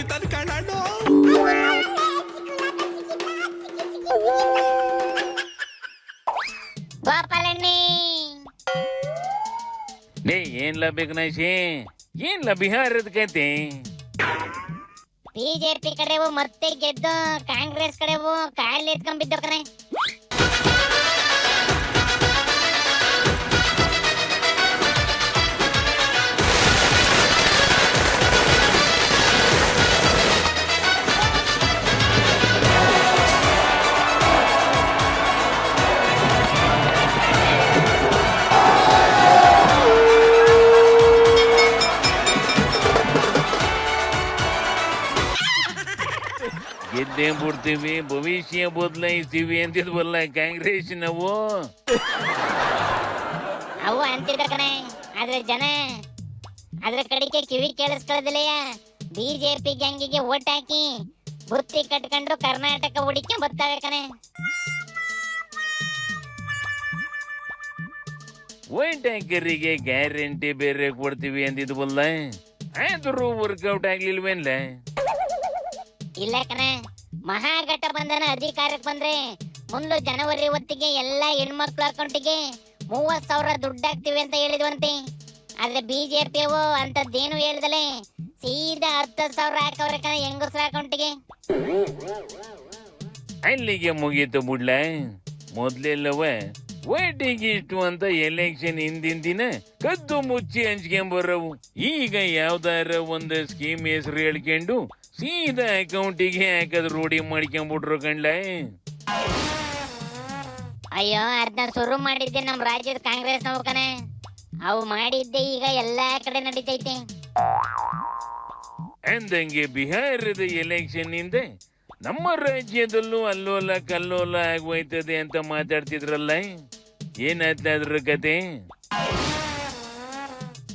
ಮಾಡ್ತಾನೆ ಕಣಣ್ಣ. ಏನ್ಲ ಬೇಕನಾಶಿ ಏನ್ಲ ಬಿಹಾರದ ಕತೆ? ಬಿಜೆಪಿ ಕಡೆವು ಮತ್ತೆ ಗೆದ್ದು ಕಾಂಗ್ರೆಸ್ ಕಡೆವು ಕಾಲ್ ಎತ್ಕೊಂಡ್ಬಿದ್ದು ಕಣೆ. ಗೆದ್ದೇ ಬಿಡ್ತೀವಿ, ಭವಿಷ್ಯ ಬದಲಾಯಿಸ್ತೀವಿ ಅಂತಿದ್ವಲ್ಲ ಕಾಂಗ್ರೆಸ್ ನಾವು. ಅವು ಅಂತಿದ್ದ ಕಣೆ, ಆದ್ರೆ ಜನ ಅದ್ರ ಕಡೆಗೆ ಕಿವಿ ಕೇಳಿಸ್ಕೊಳ್ಳೋದಿಲ್ಲಯ್ಯ. ಬಿಜೆಪಿ ಗ್ಯಾಂಗಿಗೆ ಓಟ್ ಹಾಕಿ ಬುತ್ತಿ ಕಟ್ಕೊಂಡು ಕರ್ನಾಟಕ ಹುಡುಕಿ ಬರ್ತಾವೆ ಕಣೆ. ವೈಟ್ ಟ್ಯಾಂಕರಿಗೆ ಗ್ಯಾರಂಟಿ ಬೇರೆ ಕೊಡ್ತೀವಿ ಅಂದಿದ್ವಲ್ಲ, ಆದ್ರೂ ವರ್ಕೌಟ್ ಆಗ್ಲಿಲ್ವೇನ್ಲ? ಇಲ್ಲ ಕಣೆ, ಮಹಾಗಠಬಂಧನ ಅಧಿಕಾರಕ್ಕೆ ಬಂದ್ರೆ ಮುಂದೆ ಜನವರಿ ಹೊತ್ತಿಗೆ ಎಲ್ಲಾ ಹೆಣ್ಮಕ್ಳ ಅಕೌಂಟಿಗೆ 30,000 ದುಡ್ಡು ಹಾಕ್ತಿವಿ ಅಂತ ಹೇಳಿದ್ವಂತೆ. ಆದ್ರೆ ಬಿಜೆಪಿಯವು ಅಂತದ್ದೇನು ಹೇಳ್ದಲೆ ಸೀದಾ 10,000 ಹಾಕವ್ರೆ ಕಣೆ ಹೆಂಗಸ್ರ ಅಕೌಂಟಿಗೆ. ಅಲ್ಲಿಗೆ ಮುಗೀತು ಬಿಡ್ಲ. ಮೊದ್ಲೆಲ್ಲವ ವೈಟಿಗೆ ಇಷ್ಟು ಅಂತ ಎಲೆಕ್ಷನ್ ಹಿಂದಿನ ದಿನ ಕದ್ದು ಮುಚ್ಚಿ ಹಂಚ್ಕೊಂಬರವು. ಈಗ ಯಾವ್ದಾರ ಒಂದು ಸ್ಕೀಮ್ ಹೆಸರು ಹೇಳ್ಕೊಂಡು ಸೀದಾ ಅಕೌಂಟಿಗೆ ಹಾಕದ್ ರೂಢಿ ಮಾಡ್ಕೊಂಡ್ಬಿಟ್ರು ಕಂಡ್ಲ. ಅಯ್ಯೋ, ಅದನ್ನ ಶುರು ಮಾಡಿದ್ದೆ ನಮ್ ರಾಜ್ಯದ ಕಾಂಗ್ರೆಸ್ ನವರು ಕಣೆ. ಅವು ಮಾಡಿದ್ದೆ ಈಗ ಎಲ್ಲಾ ಕಡೆ ನಡೀತೈತೆ. ಅಂದಂಗೆ ಬಿಹಾರದ ಎಲೆಕ್ಷನ್ ಇಂದ ನಮ್ಮ ರಾಜ್ಯದಲ್ಲೂ ಅಲ್ಲೋಲ ಕಲ್ಲೋಲ ಆಗೋಯ್ತದೆ ಅಂತ ಮಾತಾಡ್ತಿದ್ರಲ್ಲ, ಏನಾಯ್ತದ್ರ ಕತೆ?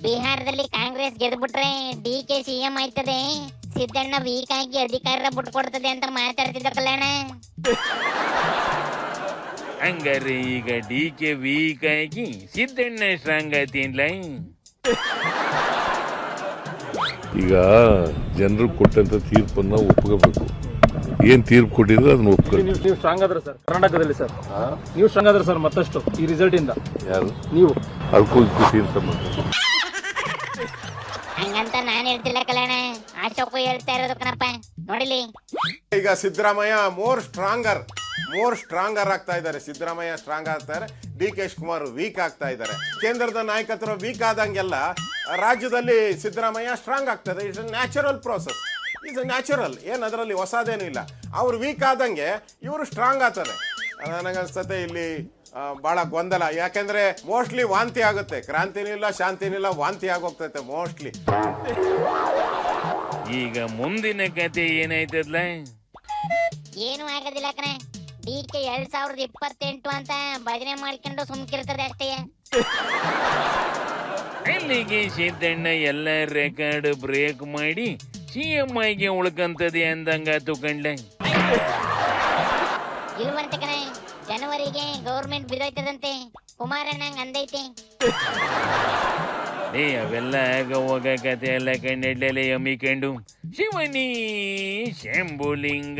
ಬಿಹಾರದಲ್ಲಿ ಕಾಂಗ್ರೆಸ್ ಗೆದ್ಬಿಟ್ರೆ DK CM ಆಯ್ತದೆ, ಸಿದ್ದಣ್ಣ ವೀಕ್ ಆಗಿ ಅಧಿಕಾರ ಬಿಟ್ಕೊಡ್ತದೆ ಅಂತ ಮಾತಾಡ್ತಿದ್ದ ಕಲ್ಯಾಣ. ಹಂಗಾರೆ ಈಗ DK ವೀಕ್ ಆಗಿ ಸಿದ್ದಣ್ಣ ಸ್ಟ್ರಾಂಗ್ ಆಯ್ತಿಲ್ಲ. ಈಗ ಜನರು ಕೊಟ್ಟಂತ ತೀರ್ಪನ್ನ ಒಪ್ಕೋಬೇಕು. ಏನ್ ತೀರ್ಪು ಕೊಟ್ಟಿದ್ರೆ ಅದನ್ನ ಒಪ್ಕೊಳ್ಳಿ. ನೀವು ಸ್ಟ್ರಾಂಗ್ ಆದ್ರೆ ಸರ್ ಕರ್ನಾಟಕದಲ್ಲಿ ಸರ್, ನೀವು ಸ್ಟ್ರಾಂಗ್ ಆದ್ರೆ ಸರ್ ಮತ್ತಷ್ಟು ಈ ರಿಸಲ್ಟ್ ಇಂದ. ಯಾರು ನೀವು ಅದಕ್ಕೂ ತೀರ್ಪ ಹಂಗಂತ ನಾನ್ ಹೇಳ್ತಿಲ್ಲ ಕಲ್ಯಾಣ, ಅಶೋಕು ಹೇಳ್ತಾ ಇರೋದು ಕಣಪ್ಪ. ನೋಡಿಲಿ, ಈಗ ಸಿದ್ದರಾಮಯ್ಯ ಮೋರ್ ಸ್ಟ್ರಾಂಗರ್ ಆಗ್ತಾ ಇದ್ದಾರೆ. ಸಿದ್ದರಾಮಯ್ಯ ಸ್ಟ್ರಾಂಗ್ ಆಗ್ತಾರೆ, DK ಶಿವಕುಮಾರ್ ವೀಕ್ ಆಗ್ತಾ ಇದ್ದಾರೆ. ಕೇಂದ್ರದ ನಾಯಕತ್ವ ವೀಕ್ ಆದಂಗೆಲ್ಲ ರಾಜ್ಯದಲ್ಲಿ ಸಿದ್ದರಾಮಯ್ಯ ಸ್ಟ್ರಾಂಗ್ ಆಗ್ತದೆ. It's natural process, it's natural, ಏನು ಅದರಲ್ಲಿ ಹೊಸದೇನು ಇಲ್ಲ. ಅವ್ರು ವೀಕ್ ಆದಂಗೆ ಇವರು ಸ್ಟ್ರಾಂಗ್ ಆಗ್ತಾರೆ. ನನಗನ್ಸ್ತತೆ ಇಲ್ಲಿ ಬಹಳ ಗೊಂದಲ. ಯಾಕೆಂದ್ರೆ ಮೋಸ್ಟ್ಲಿ ವಾಂತಿ ಆಗುತ್ತೆ. ಕ್ರಾಂತಿನೂ ಇಲ್ಲ, ಶಾಂತಿನೂ ಇಲ್ಲ, ವಾಂತಿ ಆಗೋಗ್ತೈತೆ ಮೋಸ್ಟ್ಲಿ. ಈಗ ಮುಂದಿನ ಕತೆ ಏನಾಯ್ತದ್ಲ? ಏನು ಆಗೋದಿಲ್ಲ ಕಣೆ. DK 2028 ಅಂತ ಭಜನೆ ಮಾಡ್ಕೊಂಡು ಸುಮ್ಕಿರ್ತದೆ ಅಷ್ಟೇ. ಅಲ್ಲಿಗೆ ಸಿದ್ದಣ್ಣ ಎಲ್ಲ ರೆಕಾರ್ಡ್ ಬ್ರೇಕ್ ಮಾಡಿ CM ಆಗಿ ಉಳ್ಕಂತದೆ ಅಂದಂಗಾತು ಕಂಡ್ಲ. ಇಲ್ವಂತೆ ಕಣೆ, ಜನವರಿಗೆ ಗೌರ್ಮೆಂಟ್ ಬಿದೋಯ್ತದಂತೆ. ಕುಮಾರಣ್ಣ ಅಂದೈತೆ. ಅವೆಲ್ಲ ಆಗ ಹೋಗ ಕತೆ ಎಲ್ಲ ಕಂಡೆಡ್ಲೆಲ್ಲ ಯಮ್ಮಿಕೊಂಡು ಶಿವನಿ ಶಂಭುಲಿಂಗ.